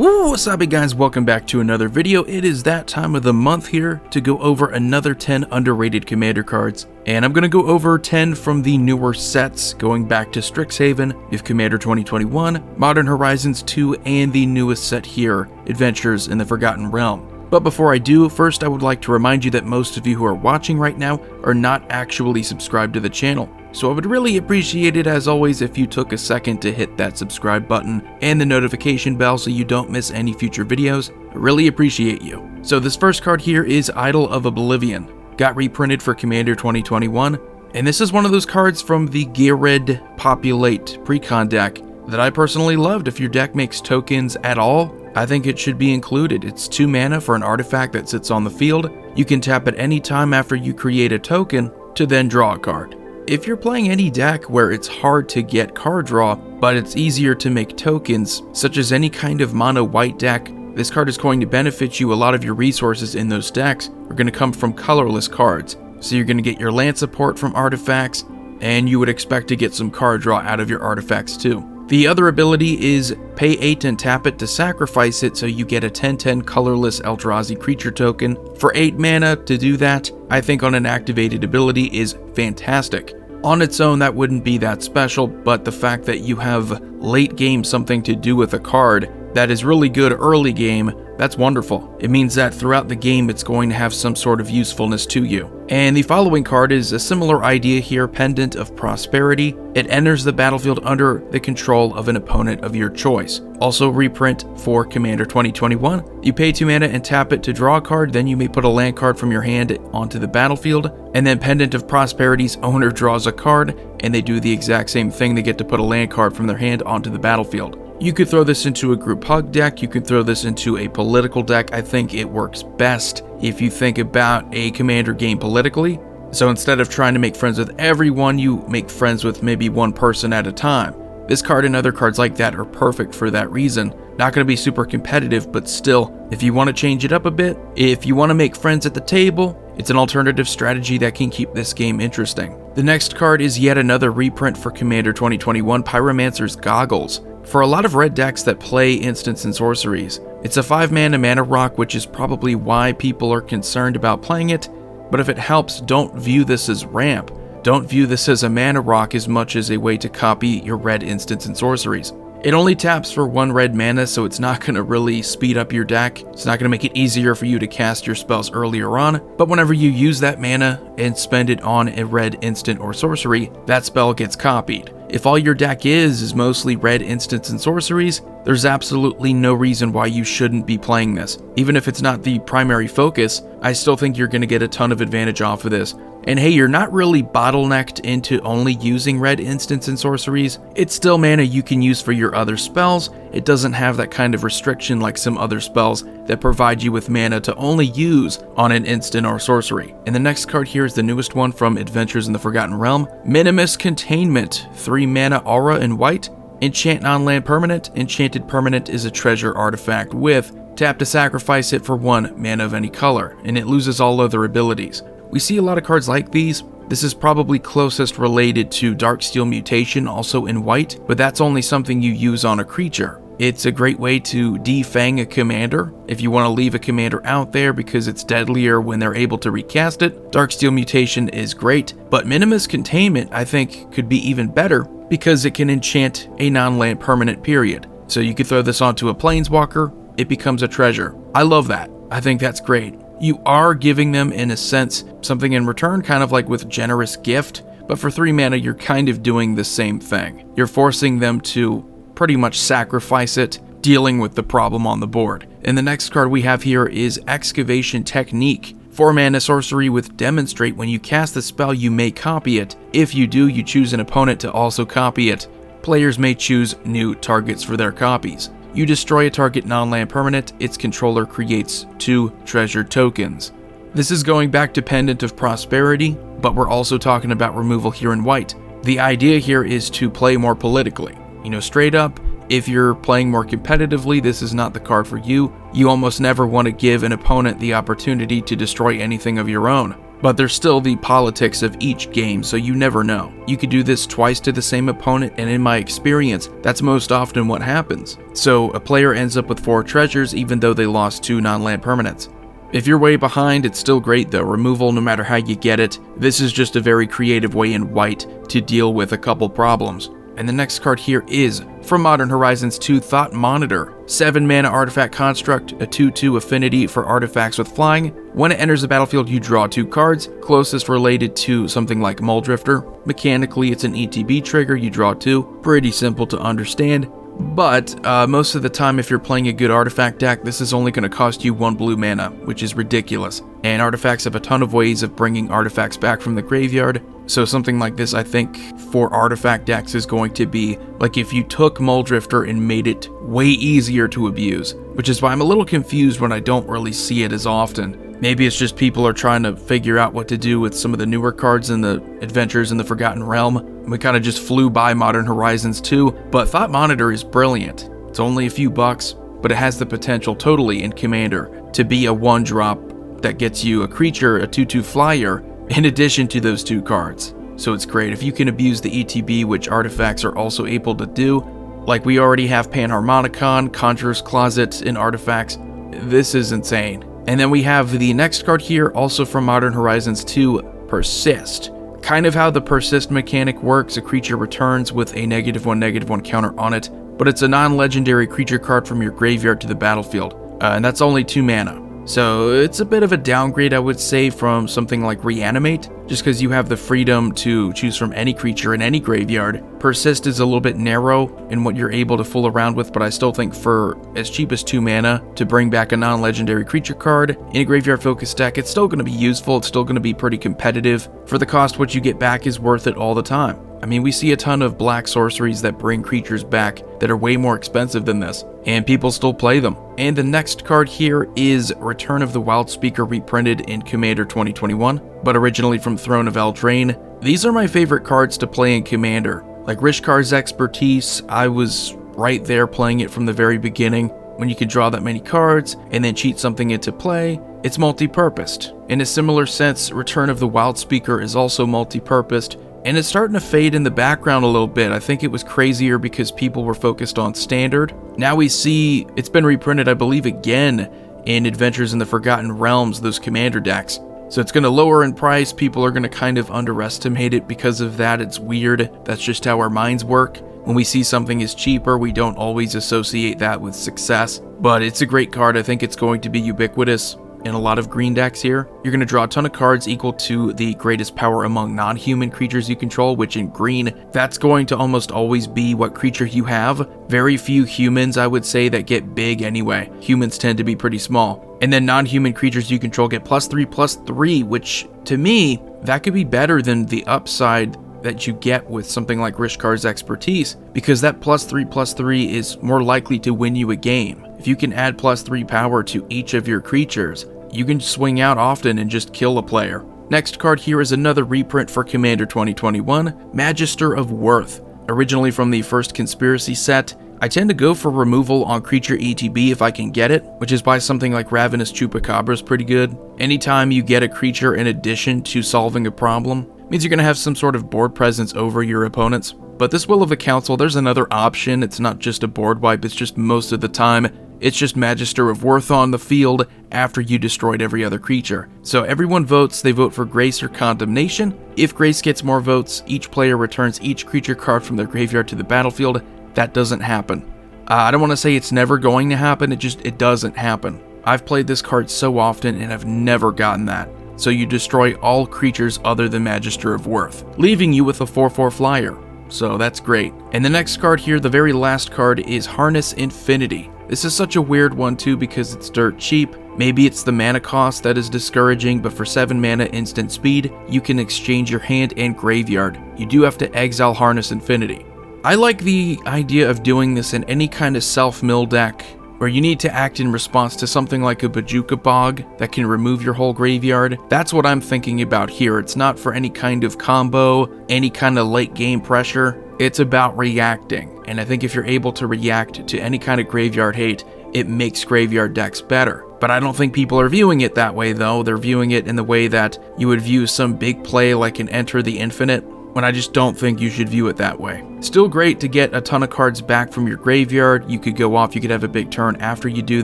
Wasabi guys, welcome back to another video. It is that time of the month here to go over another 10 underrated commander cards. And I'm going to go over 10 from the newer sets, going back to Strixhaven, if Commander 2021, Modern Horizons 2, and the newest set here, Adventures in the Forgotten Realm. But before I do, first I would like to remind you that most of you who are watching right now are not actually subscribed to the channel. So I would really appreciate it, as always, if you took a second to hit that subscribe button and the notification bell so you don't miss any future videos. I really appreciate you. So this first card here is Idol of Oblivion. Got reprinted for Commander 2021, and this is one of those cards from the Geared Populate Precon deck that I personally loved. If your deck makes tokens at all, I think it should be included. It's 2 mana for an artifact that sits on the field. You can tap at any time after you create a token to then draw a card. If you're playing any deck where it's hard to get card draw, but it's easier to make tokens, such as any kind of mono white deck, this card is going to benefit you. A lot of your resources in those decks are going to come from colorless cards. So you're going to get your land support from artifacts, and you would expect to get some card draw out of your artifacts too. The other ability is pay 8 and tap it to sacrifice it, so you get a 10/10 colorless Eldrazi creature token. For 8 mana to do that, I think on an activated ability is fantastic. On its own, that wouldn't be that special, but the fact that you have late game something to do with a card that is really good early game, that's wonderful. It means that throughout the game it's going to have some sort of usefulness to you. And the following card is a similar idea here, Pendant of Prosperity. It enters the battlefield under the control of an opponent of your choice. Also reprint for Commander 2021. You pay 2 mana and tap it to draw a card, then you may put a land card from your hand onto the battlefield, and then Pendant of Prosperity's owner draws a card, and they do the exact same thing. They get to put a land card from their hand onto the battlefield. You could throw this into a group hug deck, you could throw this into a political deck. I think it works best if you think about a commander game politically. So instead of trying to make friends with everyone, you make friends with maybe one person at a time. This card and other cards like that are perfect for that reason. Not going to be super competitive, but still, if you want to change it up a bit, if you want to make friends at the table, it's an alternative strategy that can keep this game interesting. The next card is yet another reprint for Commander 2021, Pyromancers Goggles. For a lot of red decks that play instants and sorceries, it's a 5 mana rock, which is probably why people are concerned about playing it, but if it helps, don't view this as ramp. Don't view this as a mana rock as much as a way to copy your red instants and sorceries. It only taps for 1 red mana, so it's not going to really speed up your deck. It's not going to make it easier for you to cast your spells earlier on, but whenever you use that mana and spend it on a red instant or sorcery, that spell gets copied. If all your deck is mostly red instants and sorceries, there's absolutely no reason why you shouldn't be playing this. Even if it's not the primary focus, I still think you're going to get a ton of advantage off of this. And hey, you're not really bottlenecked into only using red instants and sorceries. It's still mana you can use for your other spells. It doesn't have that kind of restriction like some other spells that provide you with mana to only use on an instant or sorcery. And the next card here is the newest one from Adventures in the Forgotten Realm, Minimus Containment, 3 mana aura in white. Enchant non-land permanent. Enchanted permanent is a treasure artifact with tap to sacrifice it for 1 mana of any color, and it loses all other abilities. We see a lot of cards like these. This is probably closest related to Darksteel Mutation, also in white, but that's only something you use on a creature. It's a great way to defang a commander if you want to leave a commander out there because it's deadlier when they're able to recast it. Darksteel Mutation is great, but Minimus Containment I think could be even better because it can enchant a non-land permanent, period. So you could throw this onto a planeswalker, it becomes a treasure. I love that. I think that's great. You are giving them, in a sense, something in return, kind of like with Generous Gift, but for 3 mana you're kind of doing the same thing. You're forcing them to pretty much sacrifice it, dealing with the problem on the board. And the next card we have here is Excavation Technique. 4 mana sorcery with Demonstrate. When you cast the spell, you may copy it. If you do, you choose an opponent to also copy it. Players may choose new targets for their copies. You destroy a target non-land permanent, its controller creates 2 treasure tokens. This is going back to Pendant of Prosperity, but we're also talking about removal here in white. The idea here is to play more politically. You know, straight up, if you're playing more competitively, this is not the card for you. You almost never want to give an opponent the opportunity to destroy anything of your own. But there's still the politics of each game, so you never know. You could do this twice to the same opponent, and in my experience, that's most often what happens. So a player ends up with 4 treasures even though they lost 2 non-land permanents. If you're way behind, it's still great though. Removal, no matter how you get it, this is just a very creative way in white to deal with a couple problems. And the next card here is from Modern Horizons 2 Thought Monitor. 7 mana artifact construct, a 2/2 affinity for artifacts with flying. When it enters the battlefield, you draw 2 cards, closest related to something like Muldrifter. Mechanically, it's an ETB trigger, you draw 2. Pretty simple to understand. But most of the time, if you're playing a good artifact deck, this is only going to cost you 1 blue mana, which is ridiculous. And artifacts have a ton of ways of bringing artifacts back from the graveyard. So something like this, I think, for artifact decks is going to be like if you took Muldrifter and made it way easier to abuse, which is why I'm a little confused when I don't really see it as often. Maybe it's just people are trying to figure out what to do with some of the newer cards in the Adventures in the Forgotten Realm. We kind of just flew by Modern Horizons 2, but Thought Monitor is brilliant. It's only a few bucks, but it has the potential totally in Commander to be a 1-drop that gets you a creature, a 2/2 flyer, in addition to those 2 cards. So it's great. If you can abuse the ETB, which artifacts are also able to do, like we already have Panharmonicon, Conjurer's Closet in artifacts, this is insane. And then we have the next card here, also from Modern Horizons 2, Persist. Kind of how the Persist mechanic works, a creature returns with a -1/-1 counter on it, but it's a non-legendary creature card from your graveyard to the battlefield, and that's only 2 mana. So it's a bit of a downgrade, I would say, from something like Reanimate, just because you have the freedom to choose from any creature in any graveyard. Persist is a little bit narrow in what you're able to fool around with, but I still think for as cheap as 2 mana to bring back a non-legendary creature card in a graveyard-focused deck, it's still going to be useful, it's still going to be pretty competitive. For the cost, what you get back is worth it all the time. I mean, we see a ton of black sorceries that bring creatures back that are way more expensive than this, and people still play them. And the next card here is Return of the Wildspeaker, reprinted in Commander 2021, but originally from Throne of Eldraine. These are my favorite cards to play in Commander. Like Rishkar's Expertise, I was right there playing it from the very beginning. When you can draw that many cards and then cheat something into play, it's multi-purposed. In a similar sense, Return of the Wildspeaker is also multi-purposed, and it's starting to fade in the background a little bit. I think it was crazier because people were focused on Standard. Now we see it's been reprinted, I believe, again in Adventures in the Forgotten Realms, those Commander decks. So it's going to lower in price. People are going to kind of underestimate it because of that. It's weird. That's just how our minds work. When we see something is cheaper, we don't always associate that with success. But it's a great card. I think it's going to be ubiquitous in a lot of green decks here. You're going to draw a ton of cards equal to the greatest power among non-human creatures you control, which in green, that's going to almost always be what creature you have. Very few humans, I would say, that get big anyway. Humans tend to be pretty small. And then non-human creatures you control get +3/+3, which to me, that could be better than the upside that you get with something like Rishkar's Expertise, because that +3/+3 is more likely to win you a game. If you can add +3 power to each of your creatures, you can swing out often and just kill a player. Next card here is another reprint for Commander 2021, Magister of Worth. Originally from the first Conspiracy set, I tend to go for removal on creature ETB if I can get it, which is why something like Ravenous Chupacabra is pretty good. Anytime you get a creature in addition to solving a problem, means you're going to have some sort of board presence over your opponents. But this Will of the Council, there's another option. It's not just a board wipe, it's just most of the time, it's just Magister of Worth on the field after you destroyed every other creature. So everyone votes, they vote for Grace or Condemnation. If Grace gets more votes, each player returns each creature card from their graveyard to the battlefield. That doesn't happen. I don't want to say it's never going to happen, it doesn't happen. I've played this card so often and I've never gotten that. So you destroy all creatures other than Magister of Worth, leaving you with a 4/4 flyer. So that's great. And the next card here, the very last card, is Harness Infinity. This is such a weird one too because it's dirt cheap. Maybe it's the mana cost that is discouraging, but for 7 mana instant speed, you can exchange your hand and graveyard. You do have to exile Harness Infinity. I like the idea of doing this in any kind of self-mill deck where you need to act in response to something like a Bojuka Bog that can remove your whole graveyard. That's what I'm thinking about here. It's not for any kind of combo, any kind of late game pressure. It's about reacting. And I think if you're able to react to any kind of graveyard hate, it makes graveyard decks better. But I don't think people are viewing it that way though. They're viewing it in the way that you would view some big play like an Enter the Infinite, when I just don't think you should view it that way. Still great to get a ton of cards back from your graveyard. You could go off, you could have a big turn after you do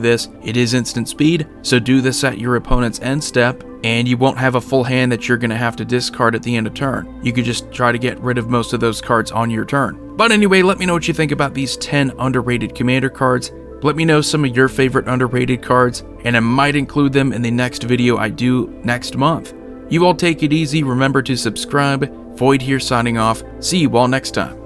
this. It is instant speed, so do this at your opponent's end step, and you won't have a full hand that you're going to have to discard at the end of turn. You could just try to get rid of most of those cards on your turn. But anyway, let me know what you think about these 10 underrated commander cards. Let me know some of your favorite underrated cards, and I might include them in the next video I do next month. You all take it easy, remember to subscribe. Void here signing off. See you all next time.